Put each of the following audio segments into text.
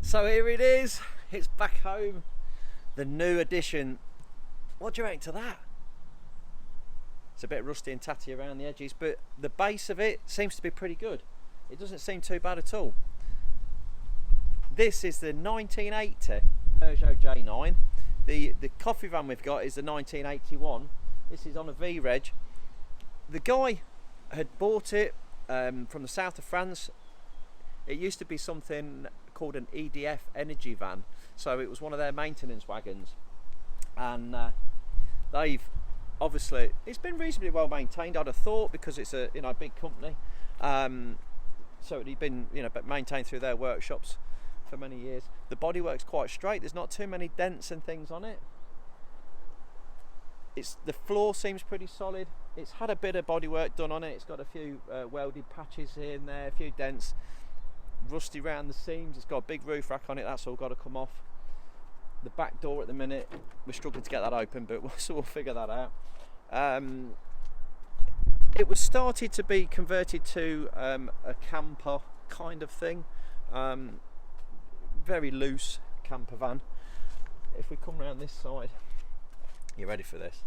So here it is, it's back home, the new edition. What do you reckon to that? It's a bit rusty and tatty around the edges, but the base of it seems to be pretty good. It doesn't seem too bad at all. This is the 1980 Peugeot J9. The coffee van we've got is the 1981. This is on a V-Reg. The guy had bought it from the south of France. It used to be something called an EDF energy van, so it was one of their maintenance wagons, and they've obviously, it's been reasonably well maintained, I'd have thought, because it's a big company, so it'd been maintained through their workshops for many years. The bodywork's quite straight, there's not too many dents and things on it. The floor seems pretty solid. It's had a bit of bodywork done on it. It's got a few welded patches here and there, a few dents, rusty around the seams. It's got a big roof rack on it, that's all got to come off. The back door at the minute, we're struggling to get that open, but we'll figure that out. It was started to be converted to a camper kind of thing, very loose camper van. If we come around this side, you ready for this?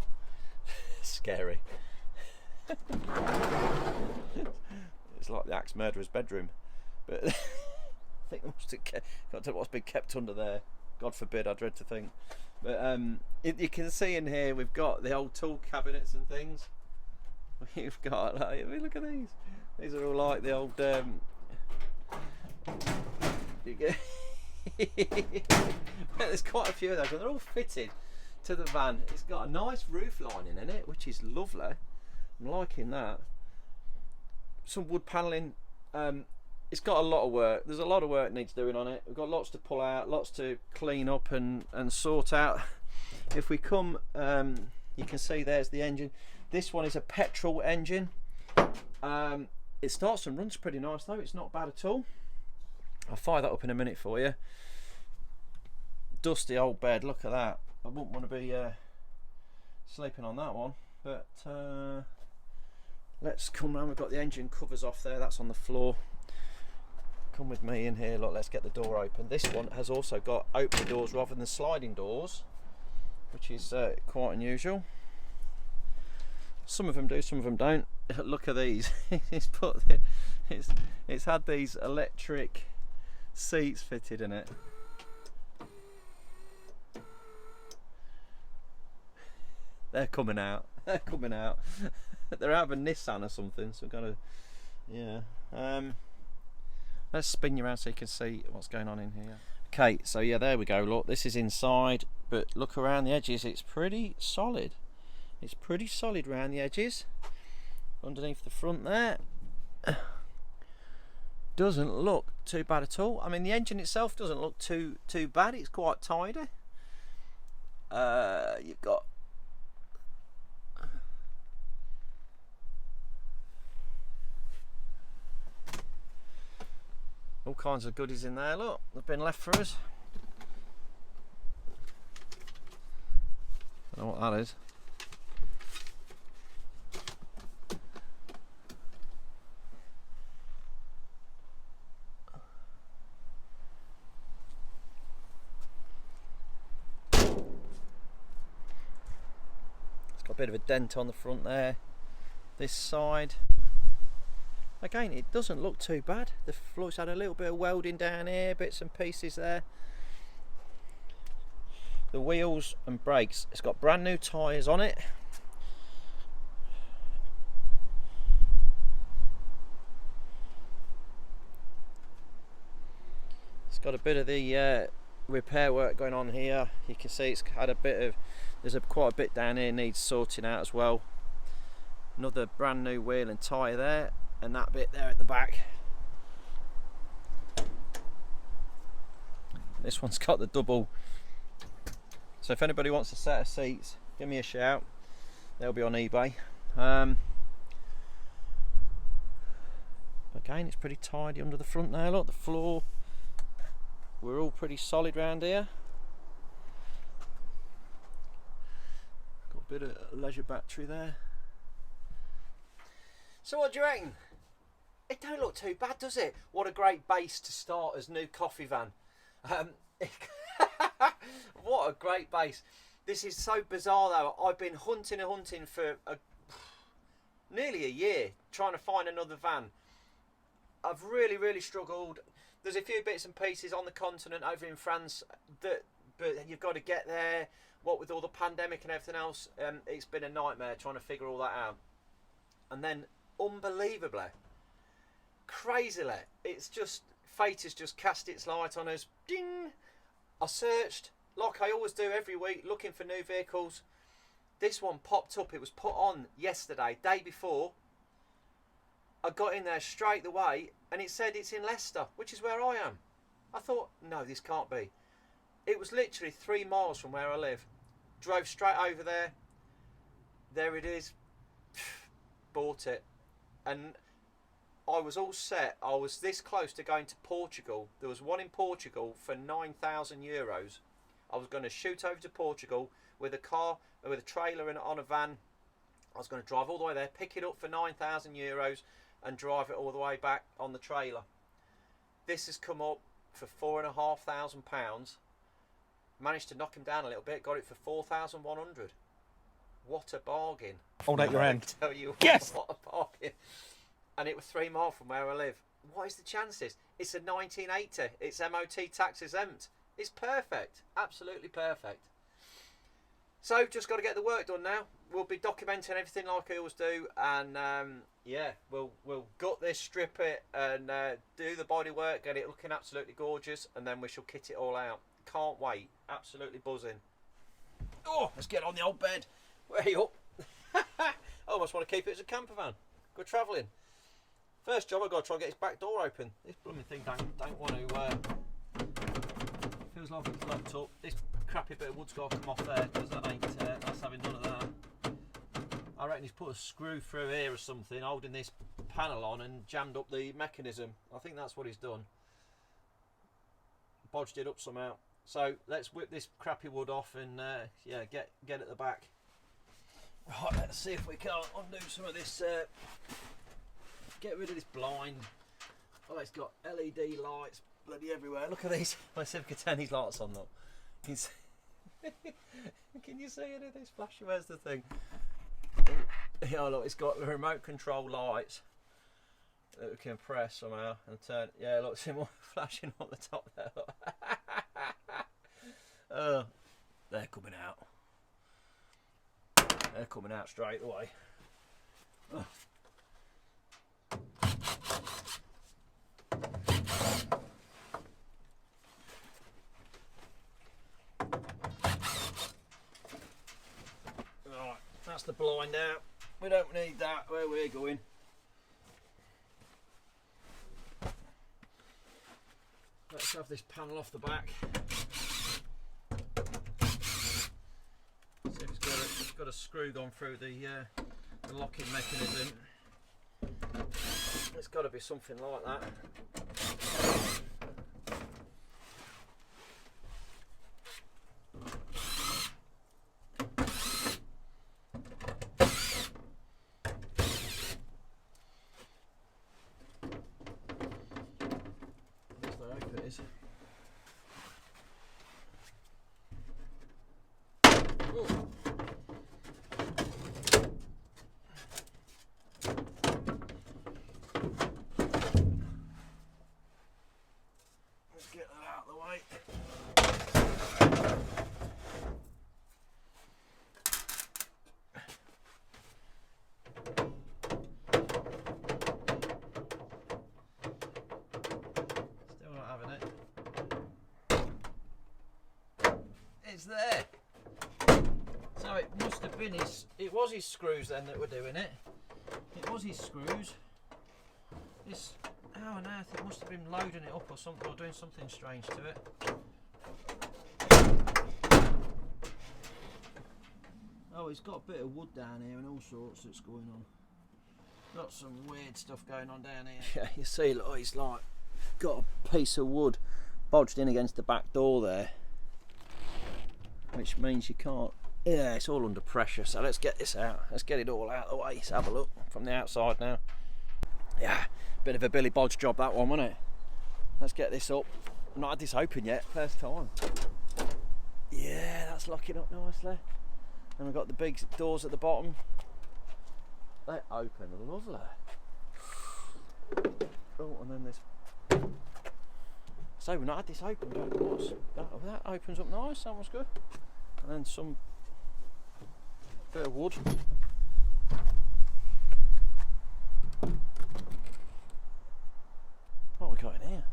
Scary. It's like the axe murderer's bedroom, but I think got to what's been kept under there. God forbid, I dread to think. But you can see in here we've got the old tool cabinets and things. We've got, like, look at these. These are all like the old. There's quite a few of those, and they're all fitted to the van. It's got a nice roof lining in it, which is lovely. I'm liking that. Some wood panelling. It's got a lot of work. There's a lot of work needs doing on it. We've got lots to pull out, lots to clean up and sort out. If we come, you can see there's the engine. This one is a petrol engine. It starts and runs pretty nice though. It's not bad at all. I'll fire that up in a minute for you. Dusty old bed, look at that. I wouldn't want to be sleeping on that one, but let's come round. We've got the engine covers off there, that's on the floor. Come with me in here, look, let's get the door open. This one has also got opening doors rather than sliding doors, which is quite unusual. Some of them do, some of them don't. Look at these. It's had these electric seats fitted in it. They're coming out. They're coming out. They're out of a Nissan or something, so we've got to, yeah. Let's spin you around so you can see what's going on in here. Okay, so yeah, there we go. Look, this is inside, but look around the edges. It's pretty solid. It's pretty solid around the edges. Underneath the front there, doesn't look too bad at all. I mean, the engine itself doesn't look too bad. It's quite tidy. You've got all kinds of goodies in there, look, they've been left for us. I don't know what that is. It's got a bit of a dent on the front there. This side. Again, it doesn't look too bad. The floor's had a little bit of welding down here, bits and pieces there. The wheels and brakes, it's got brand new tyres on it. It's got a bit of the repair work going on here. You can see it's had a bit of, there's quite a bit down here needs sorting out as well. Another brand new wheel and tyre there. And that bit there at the back. This one's got the double. So if anybody wants a set of seats, give me a shout. They'll be on eBay. Again, it's pretty tidy under the front there. Look, the floor. We're all pretty solid round here. Got a bit of leisure battery there. So what do you reckon? It don't look too bad, does it? What a great base to start as new coffee van. What a great base. This is so bizarre though. I've been hunting for nearly a year trying to find another van. I've really struggled. There's a few bits and pieces on the continent over in France but you've got to get there. What with all the pandemic and everything else, it's been a nightmare trying to figure all that out. And then, unbelievably, crazily, it's just, fate has just cast its light on us. Ding! I searched, like I always do every week, looking for new vehicles. This one popped up. It was put on yesterday, day before. I got in there straight away, and it said it's in Leicester, which is where I am. I thought, no, this can't be. It was literally 3 miles from where I live. Drove straight over there. There it is. Bought it. And I was all set. I was this close to going to Portugal. There was one in Portugal for €9,000. I was going to shoot over to Portugal with a car, with a trailer and on a van. I was going to drive all the way there, pick it up for €9,000 and drive it all the way back on the trailer. This has come up for £4,500. Managed to knock him down a little bit, got it for 4,100. What a bargain. Hold out your hand. I tell you what, yes! What a bargain. And it was 3 miles from where I live. What is the chances? It's a 1980. It's MOT tax exempt. It's perfect. Absolutely perfect. So, just got to get the work done now. We'll be documenting everything like I always do. And, yeah, we'll gut this, strip it, and do the body work, get it looking absolutely gorgeous. And then we shall kit it all out. Can't wait. Absolutely buzzing. Oh, let's get on the old bed. Way up. I almost want to keep it as a camper van. Go travelling. First job, I've got to try and get this back door open. This blooming thing don't want to... feels like it's locked up. This crappy bit of wood's got to come off there because that ain't... that's having none of that. I reckon he's put a screw through here or something, holding this panel on and jammed up the mechanism. I think that's what he's done. Bodged it up somehow. So let's whip this crappy wood off and yeah, get at the back. Right, let's see if we can't undo some of this. Get rid of this blind. Oh, it's got LED lights bloody everywhere. Look at these. Let's see if we can turn these lights on though. Can you see any of this flashy? Where's the thing? Yeah, look, it's got the remote control lights that we can press somehow and turn. Yeah, look, see more flashing on the top there. They're coming out. They're coming out straight away. Oh. Right, that's the blind out. We don't need that where we're going. Let's have this panel off the back. See if it's got a screw gone through the locking mechanism. It's got to be something like that. Get that out of the way. Still not having it. It's there. So it must have been it was his screws then that were doing it. It was his screws. This, how on earth, it must have been loading it up or something, or doing something strange to it. Oh, it's got a bit of wood down here and all sorts that's going on. Got some weird stuff going on down here. Yeah, you see, look, he's like got a piece of wood bodged in against the back door there, which means you can't. Yeah, it's all under pressure. So let's get this out. Let's get it all out of the way. Let's have a look from the outside now. Yeah, bit of a Billy Bodge job that one, wasn't it? Let's get this up not had this open yet, first time. Yeah, that's locking up nicely. And we've got the big doors at the bottom. They open lovely. Oh, and then this. So we've not had this open, don't know what's that. Oh, that opens up nice, that was good. And then some bit of wood. What we got in here?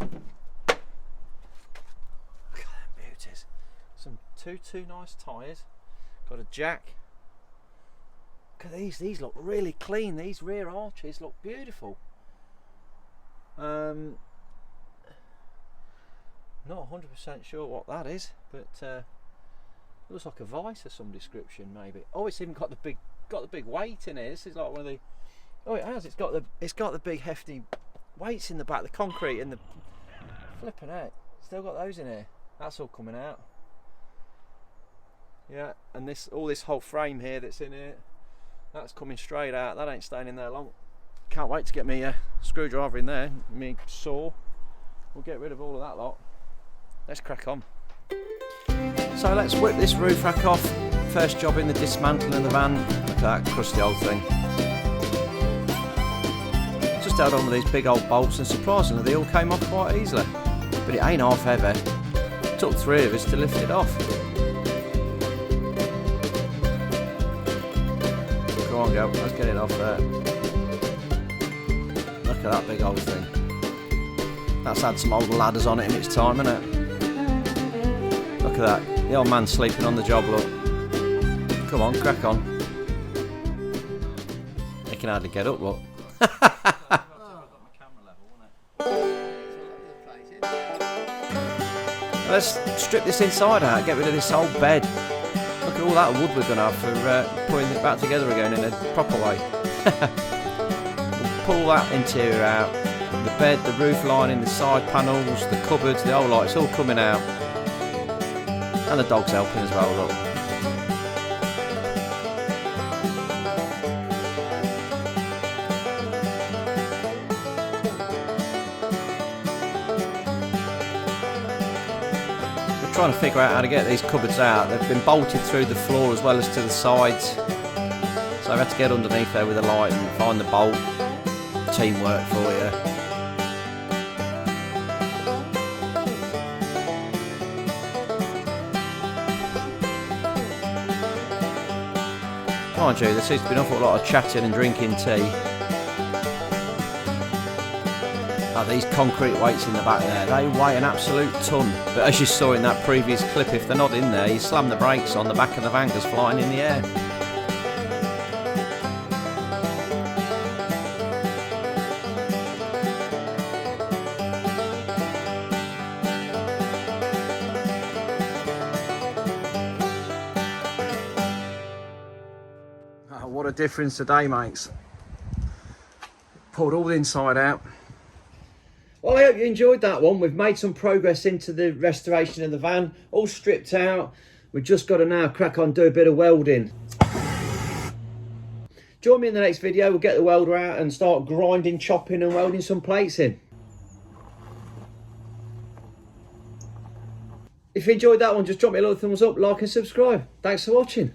Look at them beauties. Some two nice tyres. Got a jack. Look at these look really clean. These rear arches look beautiful. Not 100% sure what that is, but looks like a vice of some description, maybe. Oh, it's even got the big weight in it. This is like one of the. Oh, it has. It's got the big hefty weights in the back. The concrete and the flipping out. Still got those in here. That's all coming out. Yeah, and all this whole frame here that's in here, that's coming straight out. That ain't staying in there long. Can't wait to get me a screwdriver in there. Me saw. We'll get rid of all of that lot. Let's crack on. So let's whip this roof rack off. First job in the dismantling of the van. Look at that crusty old thing. Just held on with these big old bolts, and surprisingly they all came off quite easily. But it ain't half heavy. It took 3 of us to lift it off. Come on, go. Let's get it off there. Look at that big old thing. That's had some old ladders on it in its time, hasn't it? Look at that. The old man's sleeping on the job, look. Come on, crack on. He can hardly get up, look. Let's strip this inside out, get rid of this old bed. Look at all that wood we're going to have for putting it back together again in a proper way. We'll pull that interior out. The bed, the roof lining, the side panels, the cupboards, the whole lot, it's all coming out. And the dog's helping as well, look. We're trying to figure out how to get these cupboards out. They've been bolted through the floor as well as to the sides. So I've had to get underneath there with a light and find the bolt. Teamwork for you. Mind you, there seems to be an awful lot of chatting and drinking tea. Oh, these concrete weights in the back there, they weigh an absolute ton. But as you saw in that previous clip, if they're not in there, you slam the brakes on, the back of the van goes flying in the air. What a difference today makes. Pulled all the inside out. Well, I hope you enjoyed that one. We've made some progress into the restoration of the van. All stripped out. We've just got to now crack on, do a bit of welding. Join me in the next video. We'll get the welder out and start grinding, chopping and welding some plates in. If you enjoyed that one, just drop me a little thumbs up, like and subscribe. Thanks for watching.